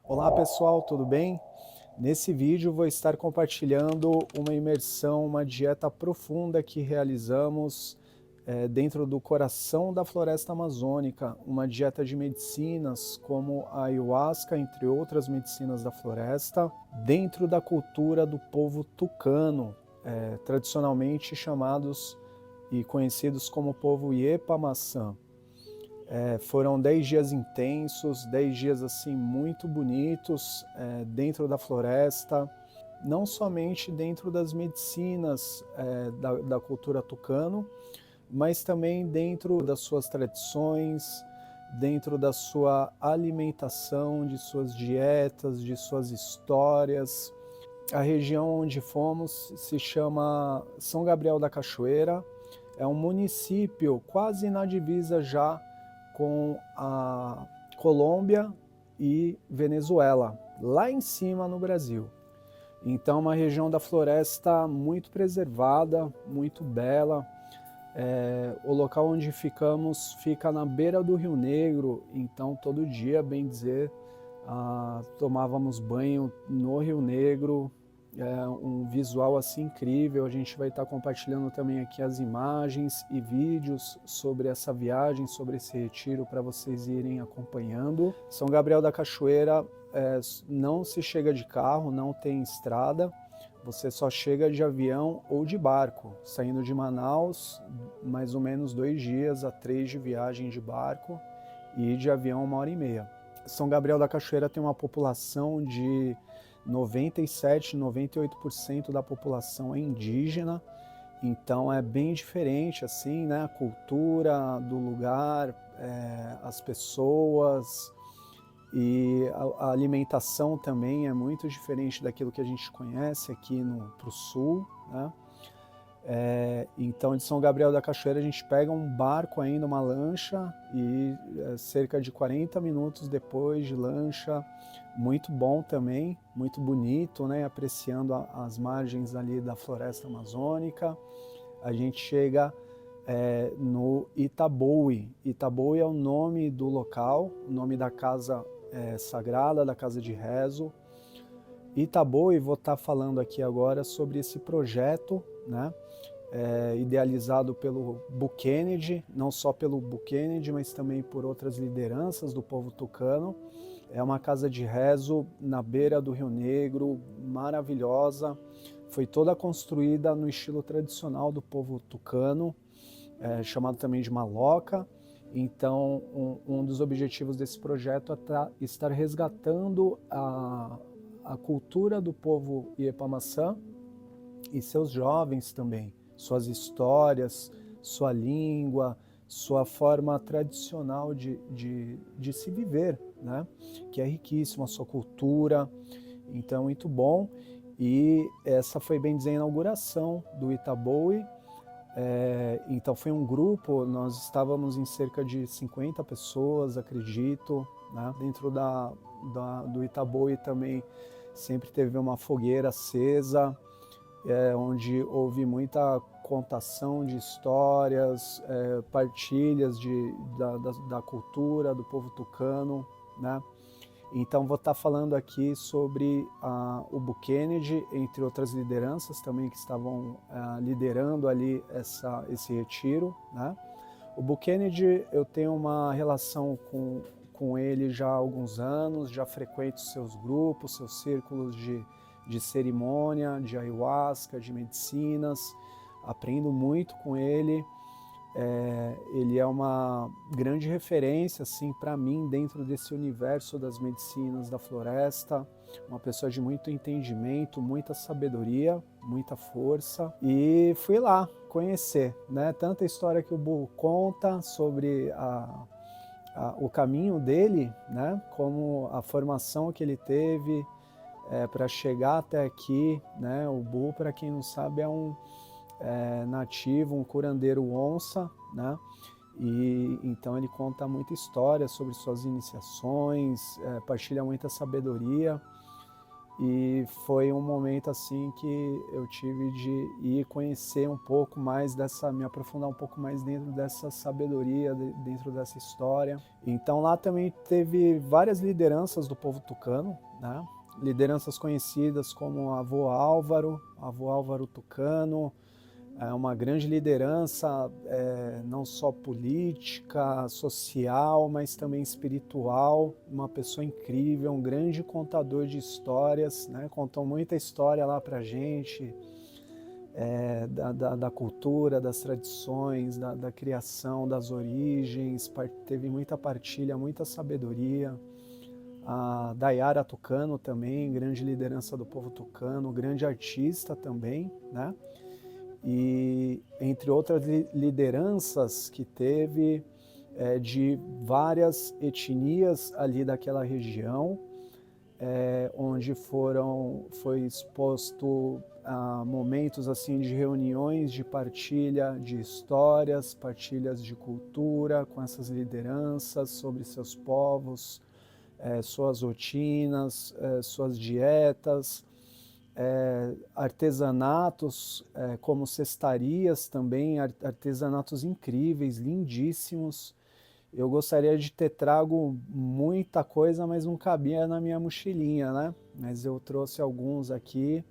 Olá pessoal, tudo bem? Nesse vídeo vou estar compartilhando uma imersão, uma dieta profunda que realizamos dentro do coração da floresta amazônica, uma dieta de medicinas como a ayahuasca, entre outras medicinas da floresta, dentro da cultura do povo tucano, tradicionalmente chamados e conhecidos como povo Iepamaçã. Foram 10 dias intensos, 10 dias assim muito bonitos dentro da floresta, não somente dentro das medicinas da cultura tucano, mas também dentro das suas tradições, dentro da sua alimentação, de suas dietas, de suas histórias. A região onde fomos se chama São Gabriel da Cachoeira, é um município quase na divisa já com a Colômbia e Venezuela, lá em cima no Brasil. Então, uma região da floresta muito preservada, muito bela. O local onde ficamos fica na beira do Rio Negro, então todo dia, bem dizer, tomávamos banho no Rio Negro. Um visual assim incrível. A gente vai estar compartilhando também aqui as imagens e vídeos sobre essa viagem, sobre esse retiro, para vocês irem acompanhando. São Gabriel da Cachoeira não se chega de carro, não tem estrada, você só chega de avião ou de barco, saindo de Manaus, mais ou menos 2 dias a 3 de viagem de barco, e de avião 1h30. São Gabriel da Cachoeira tem uma população de 97, 98% da população é indígena, então é bem diferente assim, né? A cultura do lugar, as pessoas e a alimentação também é muito diferente daquilo que a gente conhece aqui pro sul, né? Então de São Gabriel da Cachoeira a gente pega um barco ainda, uma lancha, e cerca de 40 minutos depois de lancha, muito bom também, muito bonito, né? Apreciando as margens ali da floresta amazônica, a gente chega no Itaboui. Itaboui é o nome do local, o nome da casa sagrada, da casa de rezo. Itaboui, vou estar falando aqui agora sobre esse projeto, né? Idealizado pelo Buchanan, não só pelo Buchanan, mas também por outras lideranças do povo tucano. É uma casa de rezo na beira do Rio Negro, maravilhosa. Foi toda construída no estilo tradicional do povo tucano, chamado também de maloca. Então, um dos objetivos desse projeto é estar resgatando a cultura do povo Iepamaçã e seus jovens também, suas histórias, sua língua, sua forma tradicional de se viver, né? Que é riquíssima, a sua cultura. Então, muito bom. E essa foi, bem dizer, a inauguração do Itaboui. Então foi um grupo, nós estávamos em cerca de 50 pessoas, acredito, né? Dentro do Itaboui também sempre teve uma fogueira acesa, onde houve muita contação de histórias, partilhas da cultura do povo tucano, né? Então vou estar falando aqui sobre o Buchanan, entre outras lideranças também que estavam liderando ali esse retiro, né? O Buchanan, eu tenho uma relação com ele já há alguns anos, já frequento seus grupos, seus círculos de cerimônia, de ayahuasca, de medicinas, aprendo muito com ele. Ele é uma grande referência assim, para mim dentro desse universo das medicinas da floresta, uma pessoa de muito entendimento, muita sabedoria, muita força, e fui lá conhecer, né? Tanta história que o Bu conta sobre o caminho dele, né? Como a formação que ele teve para chegar até aqui, né? O Bu, para quem não sabe, é um nativo, um curandeiro onça, né? E então ele conta muita história sobre suas iniciações, partilha muita sabedoria, e foi um momento assim que eu tive de ir conhecer um pouco mais me aprofundar um pouco mais dentro dessa sabedoria, dentro dessa história. Então lá também teve várias lideranças do povo tucano, né? Lideranças conhecidas como avô Álvaro Tucano, é uma grande liderança, não só política, social, mas também espiritual, uma pessoa incrível, um grande contador de histórias, né? Contou muita história lá pra gente, da cultura, das tradições, da criação, das origens, teve muita partilha, muita sabedoria. A Dayara Tucano também, grande liderança do povo tucano, grande artista também, né? E entre outras lideranças que teve de várias etnias ali daquela região, onde foi exposto a momentos assim de reuniões, de partilha de histórias, partilhas de cultura com essas lideranças sobre seus povos, suas rotinas, suas dietas, artesanatos como cestarias também, artesanatos incríveis, lindíssimos. Eu gostaria de ter trago muita coisa, mas não cabia na minha mochilinha, né? Mas eu trouxe alguns aqui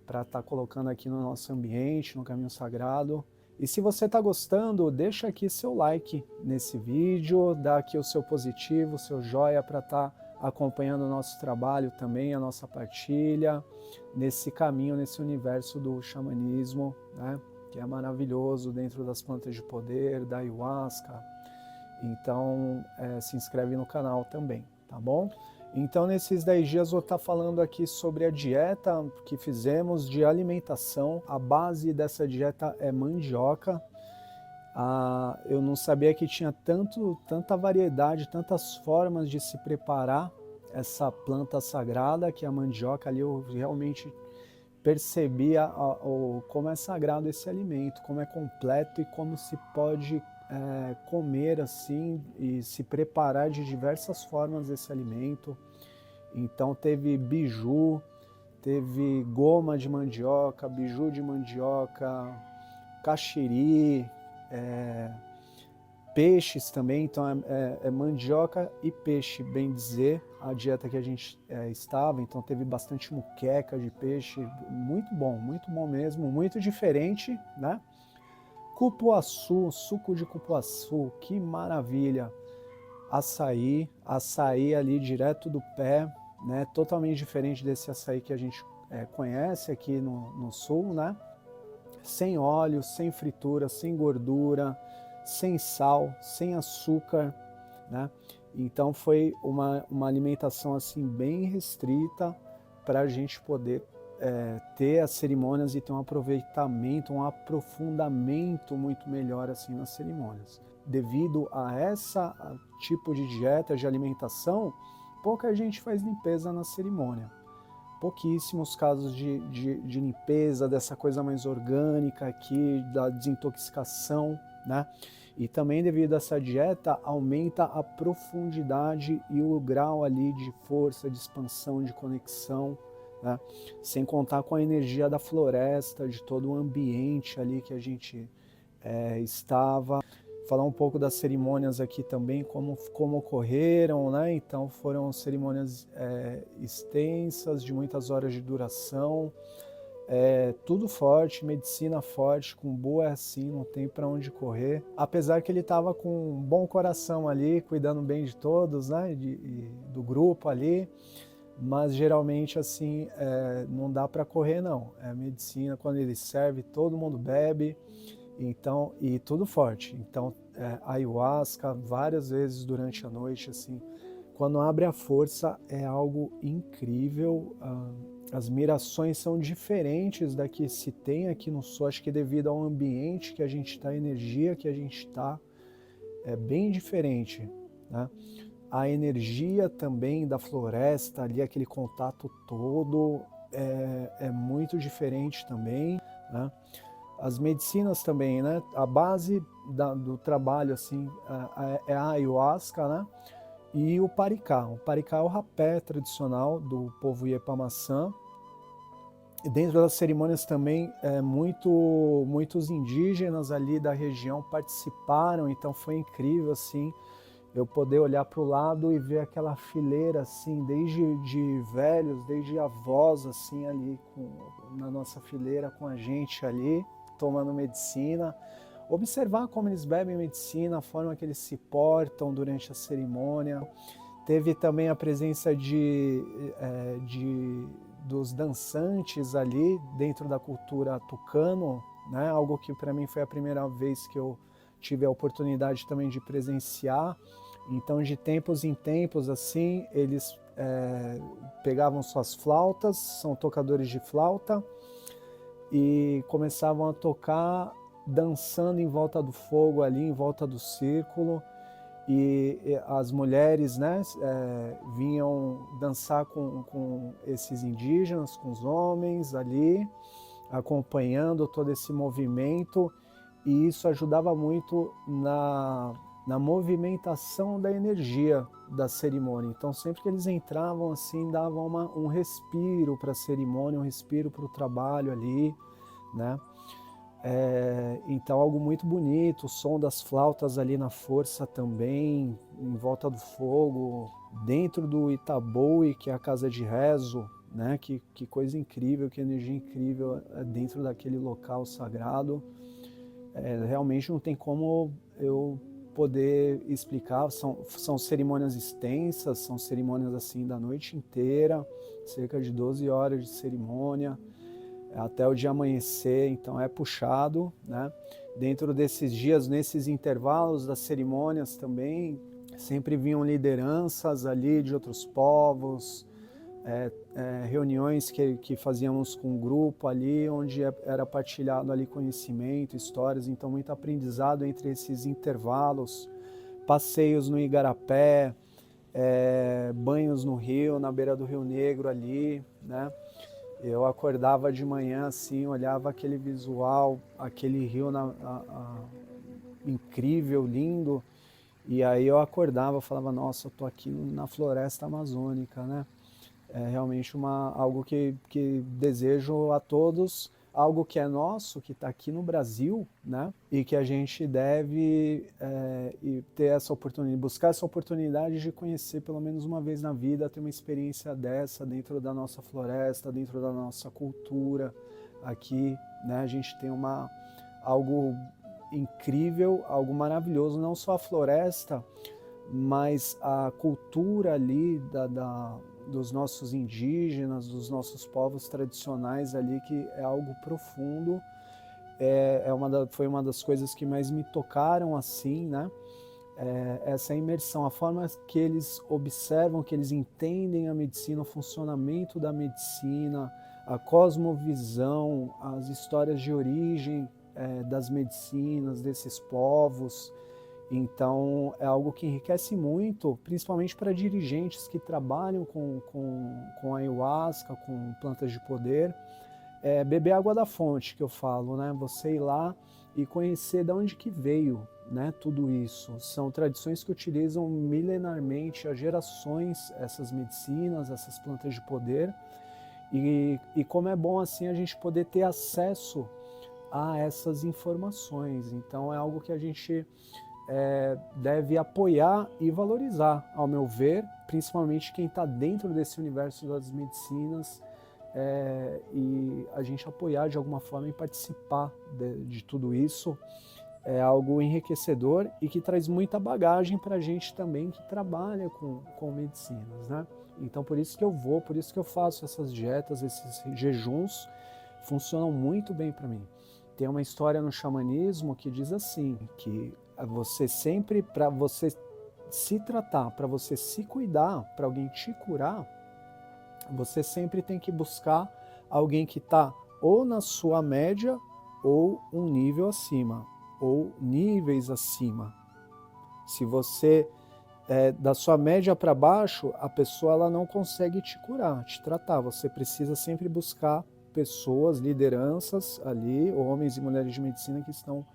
para estar colocando aqui no nosso ambiente, no Caminho Sagrado. E se você está gostando, deixa aqui seu like nesse vídeo, dá aqui o seu positivo, o seu joia para estar acompanhando o nosso trabalho também, a nossa partilha, nesse caminho, nesse universo do xamanismo, né? Que é maravilhoso dentro das plantas de poder, da ayahuasca. Então, se inscreve no canal também, tá bom? Então, nesses 10 dias, eu vou estar falando aqui sobre a dieta que fizemos de alimentação. A base dessa dieta é mandioca. Eu não sabia que tinha tanta variedade, tantas formas de se preparar essa planta sagrada, que é a mandioca. Ali eu realmente percebi como é sagrado esse alimento, como é completo e como se pode comer assim e se preparar de diversas formas esse alimento. Então teve biju, teve goma de mandioca, biju de mandioca, caxiri, peixes também. Então é mandioca e peixe, bem dizer, a dieta que a gente estava. Então teve bastante muqueca de peixe, muito bom mesmo, muito diferente, né? Cupuaçu, suco de cupuaçu, que maravilha. Açaí ali direto do pé, né? Totalmente diferente desse açaí que a gente conhece aqui no sul, né? Sem óleo, sem fritura, sem gordura, sem sal, sem açúcar, né? Então foi uma alimentação assim bem restrita para a gente poder ter as cerimônias e ter um aproveitamento, um aprofundamento muito melhor assim nas cerimônias. Devido a tipo de dieta, de alimentação, pouca gente faz limpeza na cerimônia. Pouquíssimos casos de limpeza, dessa coisa mais orgânica aqui, da desintoxicação, né? E também devido a essa dieta, aumenta a profundidade e o grau ali de força, de expansão, de conexão, né? Sem contar com a energia da floresta, de todo o ambiente ali que a gente estava. Falar um pouco das cerimônias aqui também, como ocorreram, né? Então foram cerimônias extensas, de muitas horas de duração, tudo forte, medicina forte, com boa assim, não tem para onde correr. Apesar que ele estava com um bom coração ali, cuidando bem de todos, né? Do grupo ali, mas geralmente assim não dá para correr não. É medicina, quando ele serve, todo mundo bebe. Então, e tudo forte. Então, ayahuasca várias vezes durante a noite, assim, quando abre a força é algo incrível. As mirações são diferentes da que se tem aqui no sul, acho que devido ao ambiente que a gente está, a energia que a gente está, é bem diferente, né? A energia também da floresta ali, aquele contato todo, é muito diferente também, né? As medicinas também, né? A base do trabalho assim é a ayahuasca, né? e o paricá. O paricá é o rapé tradicional do povo Iepamaçã. E dentro das cerimônias também, muitos indígenas ali da região participaram, então foi incrível, assim, eu poder olhar para o lado e ver aquela fileira, assim, desde de velhos, desde avós, assim, ali na nossa fileira com a gente ali, tomando medicina, observar como eles bebem medicina, a forma que eles se portam durante a cerimônia. Teve também a presença dos dançantes ali dentro da cultura tucano, né? Algo que para mim foi a primeira vez que eu tive a oportunidade também de presenciar. Então, de tempos em tempos, assim, eles pegavam suas flautas, são tocadores de flauta, e começavam a tocar dançando em volta do fogo ali, em volta do círculo, e as mulheres, né, vinham dançar com esses indígenas, com os homens ali, acompanhando todo esse movimento, e isso ajudava muito na movimentação da energia da cerimônia. Então, sempre que eles entravam assim, davam um respiro para a cerimônia, um respiro para o trabalho ali, né? Então, algo muito bonito, o som das flautas ali na força também, em volta do fogo, dentro do Itaboe, que é a casa de rezo, né? Que coisa incrível, que energia incrível dentro daquele local sagrado. Realmente não tem como eu poder explicar, são cerimônias extensas, são cerimônias assim da noite inteira, cerca de 12 horas de cerimônia, até o dia amanhecer, então é puxado, né? Dentro desses dias, nesses intervalos das cerimônias também, sempre vinham lideranças ali de outros povos, reuniões que fazíamos com um grupo ali, onde era partilhado ali conhecimento, histórias, então muito aprendizado entre esses intervalos, passeios no Igarapé, banhos no rio, na beira do Rio Negro ali, né? Eu acordava de manhã assim, olhava aquele visual, aquele rio incrível, lindo, e aí eu acordava, falava, nossa, eu tô aqui na floresta amazônica, né? É realmente algo que desejo a todos, algo que é nosso, que está aqui no Brasil, né? E que a gente deve ter essa oportunidade, buscar essa oportunidade de conhecer pelo menos uma vez na vida, ter uma experiência dessa dentro da nossa floresta, dentro da nossa cultura aqui, né? A gente tem algo incrível, algo maravilhoso, não só a floresta, mas a cultura ali dos nossos indígenas, dos nossos povos tradicionais ali, que é algo profundo, foi uma das coisas que mais me tocaram assim, né? Essa imersão, a forma que eles observam, que eles entendem a medicina, o funcionamento da medicina, a cosmovisão, as histórias de origem das medicinas, desses povos. Então, é algo que enriquece muito, principalmente para dirigentes que trabalham com ayahuasca, com plantas de poder. Beber água da fonte, que eu falo, né? Você ir lá e conhecer de onde que veio, né, tudo isso. São tradições que utilizam milenarmente, há gerações, essas medicinas, essas plantas de poder. E como é bom assim a gente poder ter acesso a essas informações. Então, é algo que a gente deve apoiar e valorizar, ao meu ver, principalmente quem está dentro desse universo das medicinas, e a gente apoiar de alguma forma e participar de tudo isso. É algo enriquecedor e que traz muita bagagem para a gente também que trabalha com medicinas, né? Então, por isso que eu vou, por isso que eu faço essas dietas, esses jejuns, funcionam muito bem para mim. Tem uma história no xamanismo que diz assim, que você sempre, para você se tratar, para você se cuidar, para alguém te curar, você sempre tem que buscar alguém que está ou na sua média ou um nível acima, ou níveis acima. Se você da sua média para baixo, a pessoa ela não consegue te curar, te tratar. Você precisa sempre buscar pessoas, lideranças ali, homens e mulheres de medicina que estão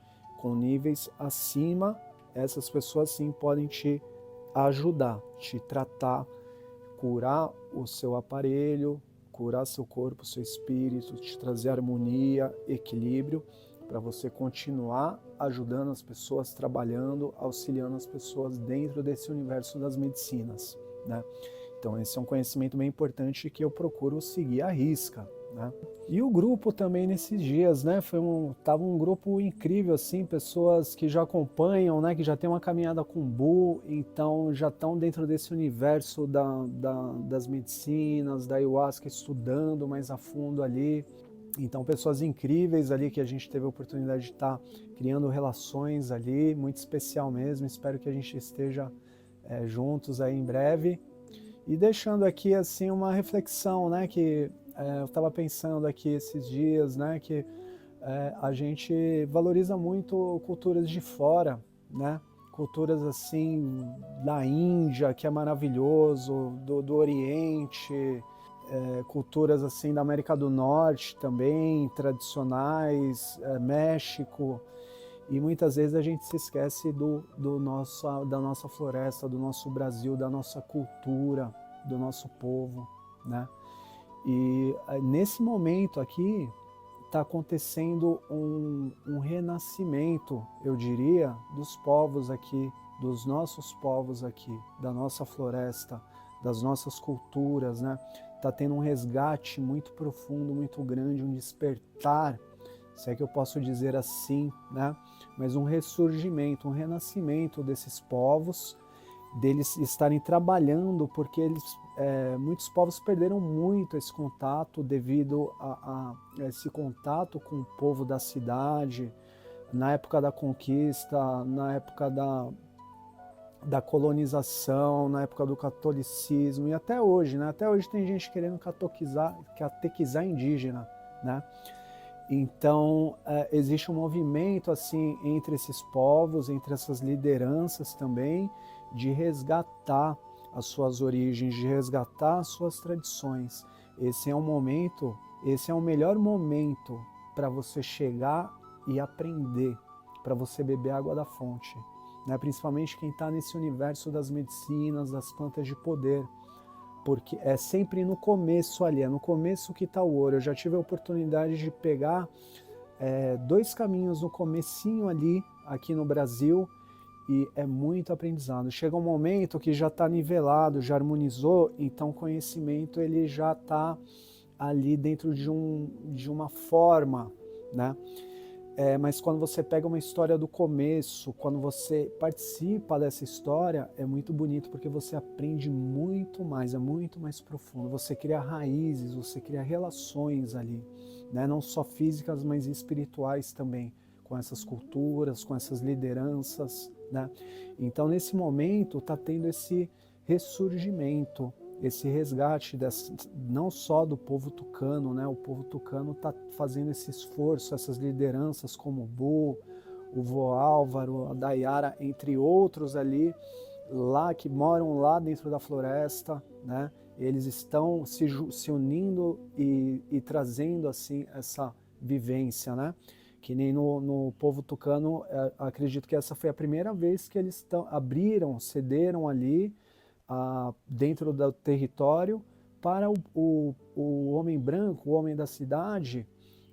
com níveis acima. Essas pessoas sim podem te ajudar, te tratar, curar o seu aparelho, curar seu corpo, seu espírito, te trazer harmonia, equilíbrio, para você continuar ajudando as pessoas, trabalhando, auxiliando as pessoas dentro desse universo das medicinas, né? Então esse é um conhecimento bem importante que eu procuro seguir à risca, né? E o grupo também nesses dias, né? Tava um grupo incrível, assim, pessoas que já acompanham, né? Que já tem uma caminhada com o Bu, então já estão dentro desse universo das medicinas, da ayahuasca, estudando mais a fundo ali. Então pessoas incríveis ali que a gente teve a oportunidade de estar criando relações ali, muito especial mesmo. Espero que a gente esteja juntos aí em breve. E deixando aqui assim uma reflexão, né, que eu estava pensando aqui esses dias, né, que a gente valoriza muito culturas de fora, né, culturas assim da Índia, que é maravilhoso, do Oriente, culturas assim da América do Norte também, tradicionais, México, e muitas vezes a gente se esquece da nossa floresta, do nosso Brasil, da nossa cultura, do nosso povo, né? E nesse momento aqui está acontecendo um renascimento, eu diria, dos povos aqui, dos nossos povos aqui, da nossa floresta, das nossas culturas, né? Está tendo um resgate muito profundo, muito grande, um despertar, se é que eu posso dizer assim, né? Mas um ressurgimento, um renascimento desses povos, deles estarem trabalhando, porque muitos povos perderam muito esse contato devido a esse contato com o povo da cidade, na época da conquista, na época da colonização, na época do catolicismo, e até hoje, né? Até hoje tem gente querendo catequizar indígena, né? Então, existe um movimento assim entre esses povos, entre essas lideranças também, de resgatar as suas origens, de resgatar as suas tradições. Esse é o melhor momento para você chegar e aprender, para você beber água da fonte, né? Principalmente quem está nesse universo das medicinas, das plantas de poder, porque é sempre no começo ali, é no começo que está o ouro. Eu já tive a oportunidade de pegar 2 caminhos no comecinho ali, aqui no Brasil, e é muito aprendizado. Chega um momento que já está nivelado, já harmonizou, então o conhecimento ele já está ali dentro de uma forma, né? Mas quando você pega uma história do começo, quando você participa dessa história, é muito bonito porque você aprende muito mais, é muito mais profundo. Você cria raízes, você cria relações ali, né? Não só físicas, mas espirituais também, com essas culturas, com essas lideranças, né? Então, nesse momento, está tendo esse ressurgimento, esse resgate não só do povo tucano, né? O povo tucano está fazendo esse esforço, essas lideranças como o Bu, o vô Álvaro, a Dayara, entre outros ali, lá que moram lá dentro da floresta, né? Eles estão se unindo e trazendo assim essa vivência, né? Que nem no povo tucano, acredito que essa foi a primeira vez que eles cederam ali, dentro do território, para o homem branco, o homem da cidade.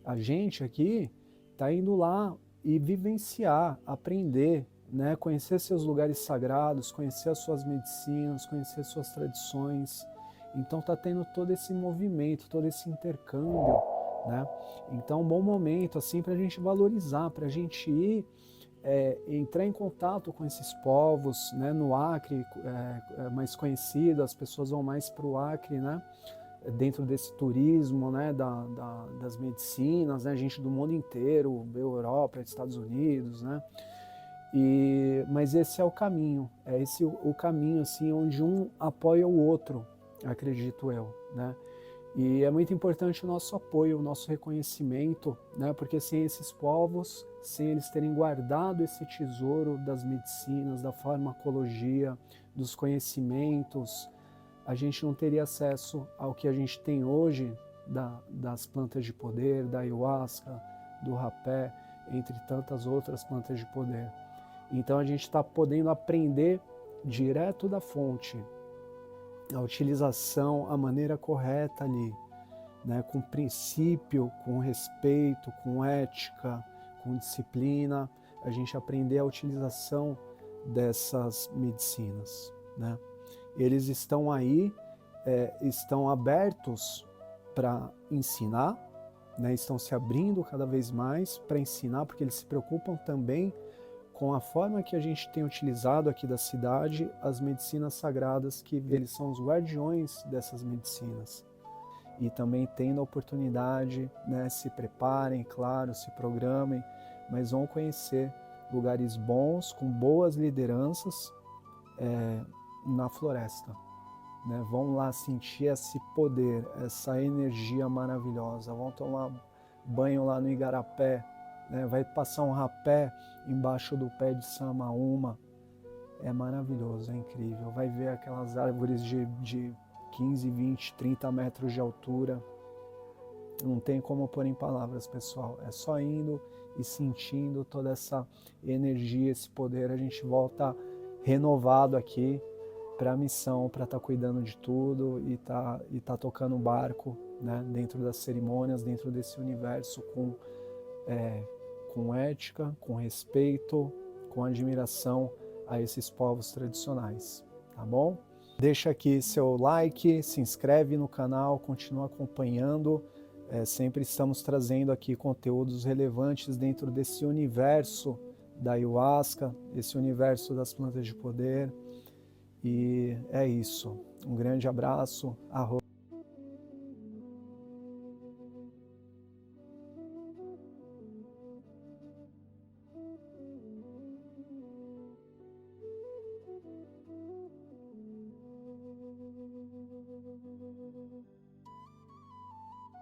A gente aqui está indo lá e vivenciar, aprender, né? Conhecer seus lugares sagrados, conhecer as suas medicinas, conhecer suas tradições. Então está tendo todo esse movimento, todo esse intercâmbio, né? Então, um bom momento assim para a gente valorizar, para a gente ir entrar em contato com esses povos, né? No Acre, mais conhecido, as pessoas vão mais para o Acre, né? Dentro desse turismo, né? Das medicinas, né? Gente do mundo inteiro, Europa, Estados Unidos, né? Mas esse é o caminho, é esse o caminho assim, onde um apoia o outro, acredito eu, né? E é muito importante o nosso apoio, o nosso reconhecimento, né? Porque sem esses povos, sem eles terem guardado esse tesouro das medicinas, da farmacologia, dos conhecimentos, a gente não teria acesso ao que a gente tem hoje das plantas de poder, da ayahuasca, do rapé, entre tantas outras plantas de poder. Então a gente está podendo aprender direto da fonte, a utilização, a maneira correta ali, né, com princípio, com respeito, com ética, com disciplina, a gente aprender a utilização dessas medicinas, né? Eles estão aí, estão abertos para ensinar, né? Estão se abrindo cada vez mais para ensinar, porque eles se preocupam também com a forma que a gente tem utilizado aqui da cidade as medicinas sagradas, que eles são os guardiões dessas medicinas. E também tendo a oportunidade, né, se preparem, claro, se programem, mas vão conhecer lugares bons, com boas lideranças na floresta. Né? Vão lá sentir esse poder, essa energia maravilhosa, vão tomar banho lá no Igarapé, né? Vai passar um rapé embaixo do pé de Samaúma, é maravilhoso, é incrível, vai ver aquelas árvores de 15, 20, 30 metros de altura, não tem como pôr em palavras, pessoal, é só indo e sentindo toda essa energia, esse poder, a gente volta renovado aqui para a missão, para estar cuidando de tudo e tá tocando o barco, né, dentro das cerimônias, dentro desse universo com ética, com respeito, com admiração a esses povos tradicionais, tá bom? Deixa aqui seu like, se inscreve no canal, continua acompanhando, sempre estamos trazendo aqui conteúdos relevantes dentro desse universo da Ayahuasca, esse universo das plantas de poder, e é isso. Um grande abraço. Arroz.